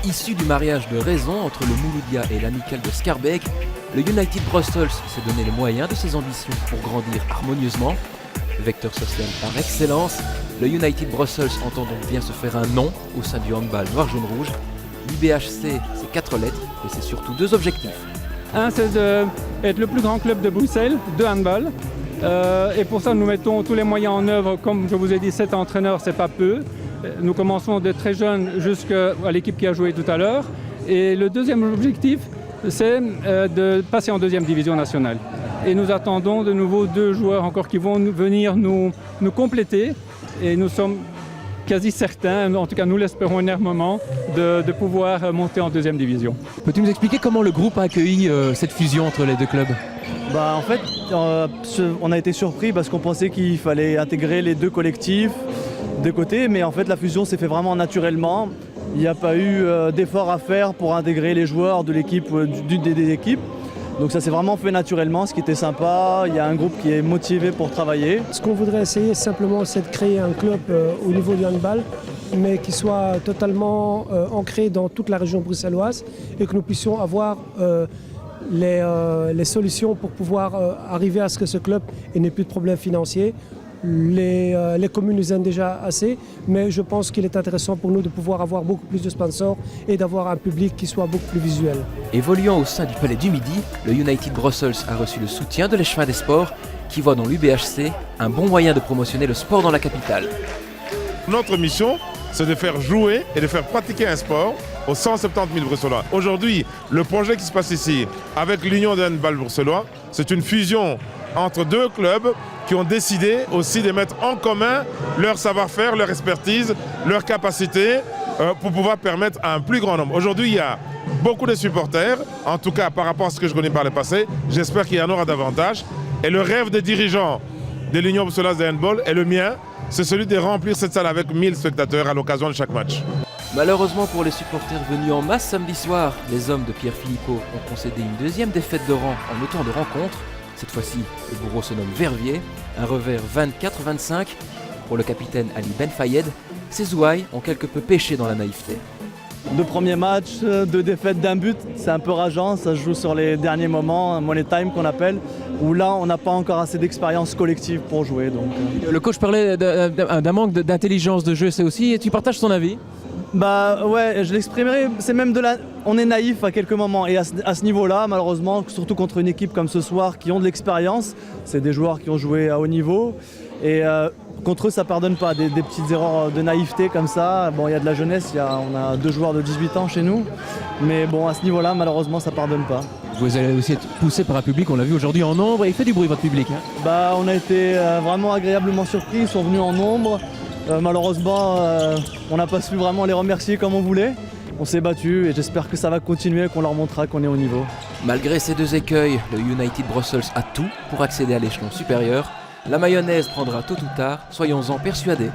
Issu du mariage de raison entre le Mouloudia et l'Amical de Schaerbeek, le United Brussels s'est donné les moyens de ses ambitions pour grandir harmonieusement. Vecteur social par excellence, le United Brussels entend donc bien se faire un nom au sein du handball noir-jaune-rouge. L'UBHC, c'est 4 lettres, et c'est surtout 2 objectifs. Un, c'est d'être le plus grand club de Bruxelles de handball. Et pour ça, nous mettons tous les moyens en œuvre. Comme je vous ai dit, 7 entraîneurs, c'est pas peu. Nous commençons de très jeunes jusqu'à l'équipe qui a joué tout à l'heure. Et le deuxième objectif, c'est de passer en 2e division nationale. Et nous attendons de nouveau 2 joueurs encore qui vont venir nous compléter. Et nous sommes quasi certains, en tout cas nous l'espérons énormément, de pouvoir monter en 2e division. Peux-tu nous expliquer comment le groupe a accueilli cette fusion entre les 2 clubs ? En fait, on a été surpris parce qu'on pensait qu'il fallait intégrer les 2 collectifs de côté, mais en fait la fusion s'est fait vraiment naturellement. Il n'y a pas eu d'effort à faire pour intégrer les joueurs de l'équipe, d'une des équipes. Donc ça s'est vraiment fait naturellement, ce qui était sympa. Il y a un groupe qui est motivé pour travailler. Ce qu'on voudrait essayer simplement, c'est de créer un club au niveau du handball, mais qui soit totalement ancré dans toute la région bruxelloise et que nous puissions avoir les solutions pour pouvoir arriver à ce que ce club n'ait plus de problèmes financiers. Les communes nous aident déjà assez, mais je pense qu'il est intéressant pour nous de pouvoir avoir beaucoup plus de sponsors et d'avoir un public qui soit beaucoup plus visuel. Évoluant au sein du Palais du Midi, le United Brussels a reçu le soutien de l'échevin des sports, qui voit dans l'UBHC un bon moyen de promotionner le sport dans la capitale. Notre mission, c'est de faire jouer et de faire pratiquer un sport aux 170 000 Bruxellois. Aujourd'hui, le projet qui se passe ici avec l'Union de handball bruxellois, c'est une fusion entre 2 clubs qui ont décidé aussi de mettre en commun leur savoir-faire, leur expertise, leur capacité pour pouvoir permettre à un plus grand nombre. Aujourd'hui, il y a beaucoup de supporters, en tout cas par rapport à ce que je connais par le passé. J'espère qu'il y en aura davantage. Et le rêve des dirigeants de l'Union bruxelloise de handball est le mien, c'est celui de remplir cette salle avec 1000 spectateurs à l'occasion de chaque match. Malheureusement pour les supporters venus en masse samedi soir, les hommes de Pierre Philippot ont concédé une 2e défaite de rang en autant de rencontres. Cette fois-ci, le bourreau se nomme Verviers, un revers 24-25. Pour le capitaine Ali Ben Fayed, ces Ouailles ont quelque peu péché dans la naïveté. 2 premiers matchs, 2 défaites d'1 but, c'est un peu rageant, ça se joue sur les derniers moments, un money time qu'on appelle, où là on n'a pas encore assez d'expérience collective pour jouer. Donc. Le coach parlait d'un manque d'intelligence de jeu, c'est aussi, et tu partages ton avis ? Ouais, je l'exprimerai, c'est même on est naïf à quelques moments et à ce niveau-là, malheureusement, surtout contre une équipe comme ce soir qui ont de l'expérience, c'est des joueurs qui ont joué à haut niveau et contre eux ça pardonne pas, des petites erreurs de naïveté comme ça. Bon, il y a de la jeunesse, on a 2 joueurs de 18 ans chez nous, mais bon, à ce niveau-là, malheureusement, ça pardonne pas. Vous allez aussi être poussé par un public, on l'a vu aujourd'hui en nombre, et il fait du bruit votre public. On a été vraiment agréablement surpris, ils sont venus en nombre. Malheureusement, on n'a pas su vraiment les remercier comme on voulait. On s'est battu et j'espère que ça va continuer et qu'on leur montrera qu'on est au niveau. Malgré ces 2 écueils, le United Brussels a tout pour accéder à l'échelon supérieur. La mayonnaise prendra tôt ou tard, soyons-en persuadés.